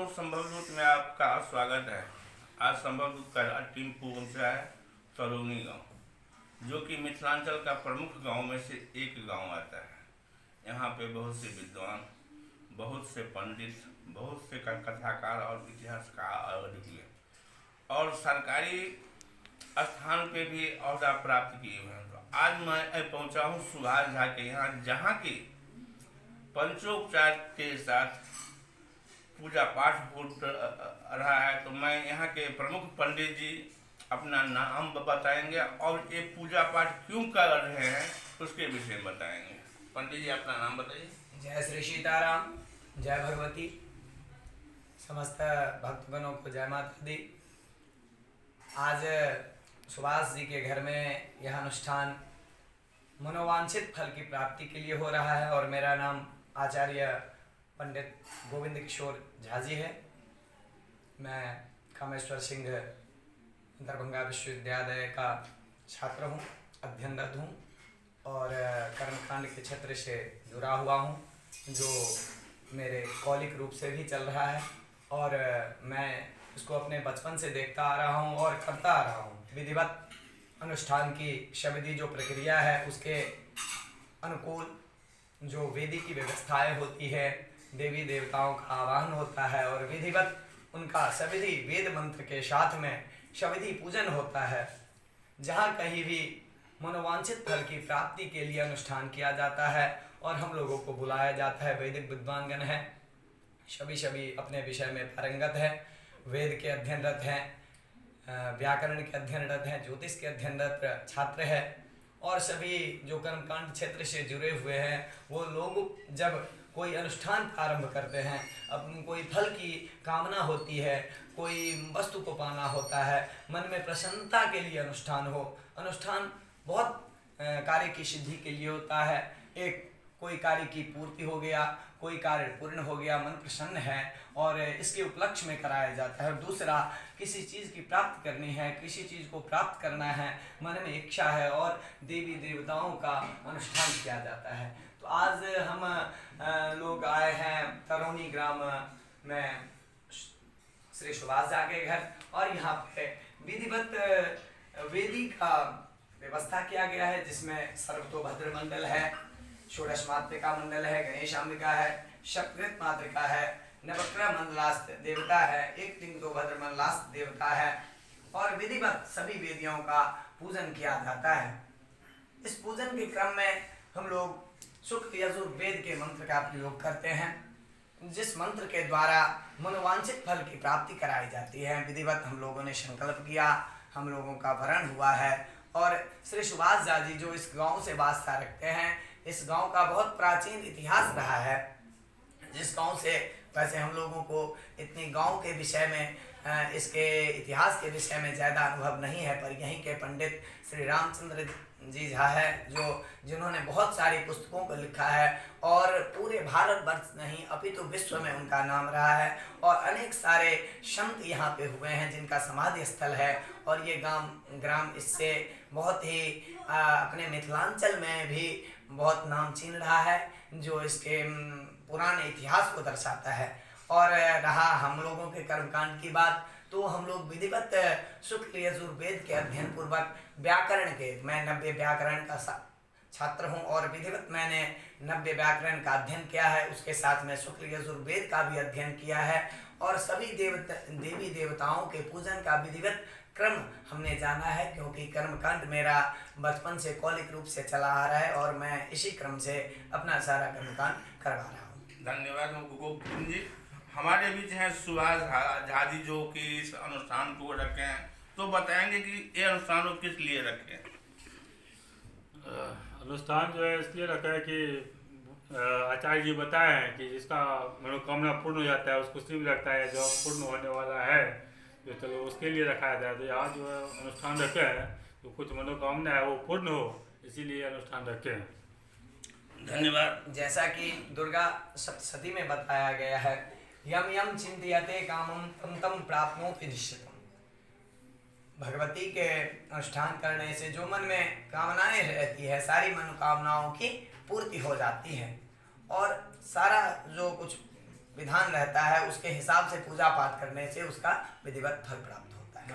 दोस्तों, संभव दूत में आपका स्वागत है। आज संभव दूत का टीम पहुंचा है तरोनी गांव, जो कि मिथिलांचल का प्रमुख गांव में से एक गांव आता है। यहाँ पे बहुत से विद्वान, बहुत से पंडित, बहुत से कथाकार और इतिहासकार भी हैं और सरकारी स्थान पे भी अहदा प्राप्त किए हुए हैं। तो आज मैं पहुंचा हूँ सुभाष झा के यहाँ, जहाँ की पंचोपचार के साथ पूजा पाठ हो रहा है। तो मैं यहाँ के प्रमुख पंडित जी अपना नाम बताएंगे और ये पूजा पाठ क्यों कर रहे हैं उसके विषय में बताएंगे। पंडित जी, अपना नाम बताइए। जय श्री सीताराम, जय भगवती। समस्त भक्तगणों को जय माता दी। आज सुभाष जी के घर में यह अनुष्ठान मनोवांछित फल की प्राप्ति के लिए हो रहा है और मेरा नाम आचार्य पंडित गोविंद किशोर झा जी है। मैं कामेश्वर सिंह दरभंगा विश्वविद्यालय का छात्र हूँ, अध्ययनरत हूँ और कर्मकांड के क्षेत्र से जुड़ा हुआ हूँ, जो मेरे कौलिक रूप से भी चल रहा है और मैं इसको अपने बचपन से देखता आ रहा हूँ और करता आ रहा हूँ। विधिवत अनुष्ठान की शब्दी जो प्रक्रिया है उसके अनुकूल जो वेदी की व्यवस्थाएं होती है, देवी देवताओं का आवाहन होता है और विधिवत उनका सविधि वेद मंत्र के साथ में शविधि पूजन होता है। जहाँ कहीं भी मनोवांछित फल की प्राप्ति के लिए अनुष्ठान किया जाता है और हम लोगों को बुलाया जाता है। वैदिक विद्वानगण हैं, सभी अपने विषय में पारंगत है, वेद के अध्ययनरत हैं, व्याकरण के अध्ययनरत हैं, ज्योतिष के अध्ययनरत छात्र है और सभी जो कर्मकांड क्षेत्र से जुड़े हुए हैं वो लोग जब कोई अनुष्ठान प्रारंभ करते हैं, अब कोई फल की कामना होती है, कोई वस्तु को पाना होता है, मन में प्रसन्नता के लिए अनुष्ठान हो, अनुष्ठान बहुत कार्य की सिद्धि के लिए होता है। एक कोई कार्य की पूर्ति हो गया, कोई कार्य पूर्ण हो गया, मन प्रसन्न है और इसके उपलक्ष्य में कराया जाता है। दूसरा, किसी चीज़ की प्राप्ति करनी है, किसी चीज़ को प्राप्त करना है, मन में इच्छा है और देवी देवताओं का अनुष्ठान किया जाता है। तो आज हम लोग आए हैं तरोनी ग्राम में श्री सुभाष झा के घर और यहाँ पे विधिवत वेदी का व्यवस्था किया गया है, जिसमें सर्वतोभद्र मंडल है, षोडश मातृका मंडल है, गणेश अंबिका है, शतकृत मातृका है, नवग्रह मंडलास्थ देवता है, एक तिंगतोभद्र मंडलास्थ देवता है और विधिवत सभी वेदियों का पूजन किया जाता है। इस पूजन के क्रम में हम लोग शुक्ल यजुर्वेद के मंत्र का प्रयोग करते हैं, जिस मंत्र के द्वारा मनोवांछित फल की प्राप्ति कराई जाती है। विधिवत हम लोगों ने संकल्प किया, हम लोगों का वरण हुआ है और श्री सुभाष झा जी जो इस गांव से वास्ता रखते हैं, इस गांव का बहुत प्राचीन इतिहास रहा है। जिस गांव से वैसे हम लोगों को इतनी गांव के विषय में, इसके इतिहास के विषय में ज़्यादा अनुभव नहीं है, पर यहीं के पंडित श्री रामचंद्र जी झा है जिन्होंने बहुत सारी पुस्तकों को लिखा है और पूरे भारतवर्ष नहीं अपितु विश्व में उनका नाम रहा है और अनेक सारे संत यहाँ पे हुए हैं जिनका समाधि स्थल है और ये ग्राम इससे बहुत ही अपने मिथिलांचल में भी बहुत नाम छीन रहा है, जो इसके पुराने इतिहास को दर्शाता है। और रहा हम लोगों के कर्मकांड की बात, तो हम लोग विधिवत शुक्ल यजुर्वेद के अध्ययन पूर्वक व्याकरण के, मैं 90 व्याकरण का छात्र हूँ और विधिवत मैंने 90 व्याकरण का अध्ययन किया है, उसके साथ में शुक्ल यजुर्वेद का भी अध्ययन किया है और सभी देवी देवताओं के पूजन का विधिवत क्रम हमने जाना है, क्योंकि कर्मकांड मेरा बचपन से कौलिक रूप से चला आ रहा है और मैं इसी क्रम से अपना सारा कर्मकांड करवा रहा हूँ। धन्यवाद गोविंद जी। हमारे बीच हैं सुभाष झा जी जो कि इस अनुष्ठान को रखे हैं, तो बताएंगे कि ये अनुष्ठान को किस लिए रखे हैं। अनुष्ठान जो है इसलिए रखा है कि आचार्य जी बताए हैं कि जिसका मनोकामना पूर्ण हो जाता है उसको शिव लगता है, जो पूर्ण होने वाला है जो चलो उसके लिए रखा जाता है। तो यहाँ जो है अनुष्ठान रखे हैं तो कुछ मनोकामना है वो पूर्ण हो, इसीलिए अनुष्ठान रखे हैं। धन्यवाद। जैसा कि दुर्गा सप्तशती में बताया गया है, यम यम चिंतयते कामम तम तम प्राप्नोति निश्चितम। भगवती के अनुष्ठान करने से जो मन में कामनाएं रहती है, सारी मनोकामनाओं की पूर्ति हो जाती है और सारा जो कुछ विधान रहता है उसके हिसाब से पूजा पाठ करने से उसका विधिवत फल प्राप्त होता है।